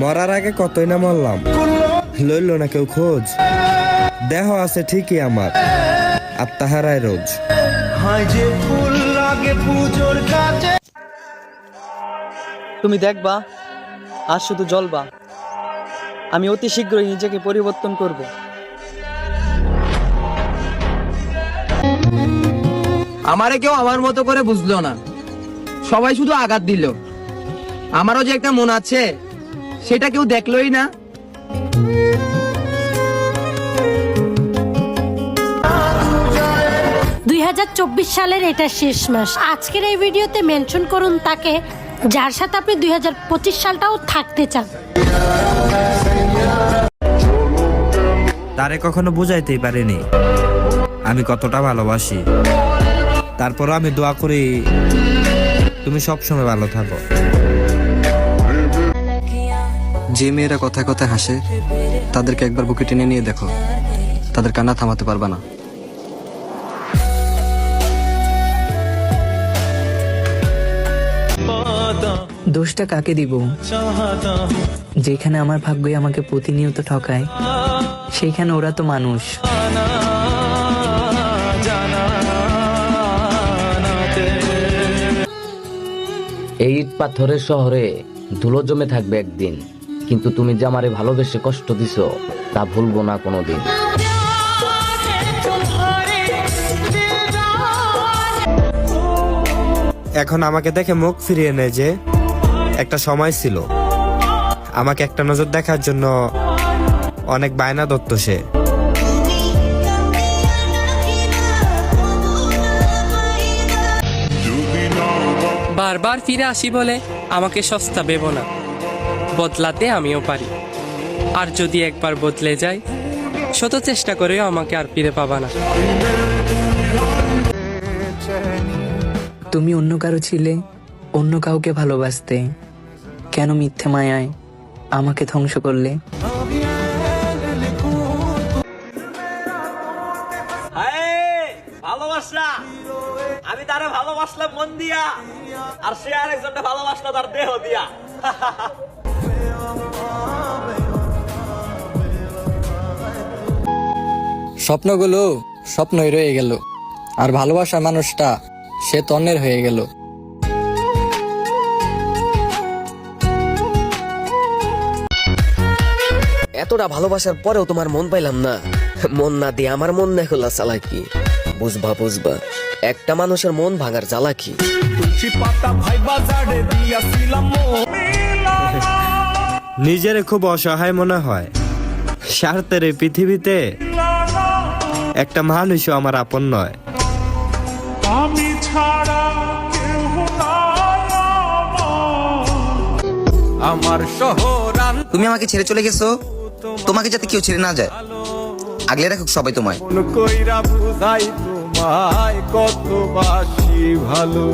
মরার আগে কতই না মরলাম, লইল না কেউ খোঁজ। দেহ আছে ঠিকই আমার, আত্মা হারায় রোজ। তুমি দেখবা আর শুধু জ্বলবা। আমি অতি শীঘ্রই নিজেকে পরিবর্তন করব। আমারে কেউ আমার মতো করে বুঝলো না, সবাই শুধু আঘাত দিল। আমারও যে একটা মন আছে সেটা কেউ দেখলোই না। 2024 সালের এটা শেষ মাস। আজকের এই ভিডিওতে মেনশন করুন তাকে যার সাথে আপনি 2025 সালটাও থাকতে চান। তারে কখনো বুঝাইতেই পারিনি আমি কতটা ভালোবাসি। তারপরও আমি দোয়া করি তুমি সবসময় ভালো থাকো। যে মেয়েরা কথায় কথায় হাসে তাদেরকে একবার বুকে টেনে নিয়ে দেখো, তাদের কান্না থামাতে পারবা না। দোষটা কাকে দিব? যেখানে আমার ভাগ্যই আমাকে প্রতিনিয়ত ঠকায়, সেইখানে ওরা তো মানুষ। এই ইট পাথরের শহরে ধুলো জমে থাকবে একদিন, কিন্তু তুমি যে আমারে ভালোবেসে কষ্ট দিছো তা ভুলবো না কোনোদিন। এখন আমাকে দেখে মুখ ফিরিয়ে নেয় যে একটা সময় ছিল আমাকে একটা নজর দেখার জন্য অনেক বায়না ধরতো সে। বারবার ফিরে আসি বলে আমাকে সস্তা ভেবো না, বদলাতে আমিও পারি। আর যদি একবার বদলে যাই, শত চেষ্টা করেও আমাকে আর ফিরে পাবা না। তুমি অন্য কারো ছিলে, অন্য কাউকে ভালোবাসতে, কেন মিথ্যে মায়ায় আমাকে ধ্বংস করলে? ভালোবাসা, আমি তারে ভালোবাসলাম মন দিয়া, আর সে আরেকজনকে ভালোবাসলো তার দেহ দিয়া। স্বপ্নগুলো স্বপ্নই রয়ে গেল, আর ভালোবাসার মানুষটা সে তন্নের হয়ে গেল। এতটা ভালোবাসার পরেও তোমার মন পাইলাম না। মন না দিয়ে আমার মন না হলো চালাকি। বুঝবা বুঝবা, একটা মানুষের মন ভাঙার জ্বালাকি। নিজের খুব অসহায় মনে হয়। স্বার্থের এই পৃথিবীতে একটা মানুষও আমার আপন নয়। তুমি আমাকে ছেড়ে চলে গেছো, তোমাকে যাতে কেউ ছেড়ে না যায়, আগলে রাখুক সবাই তোমায়। কত বাসি ভালো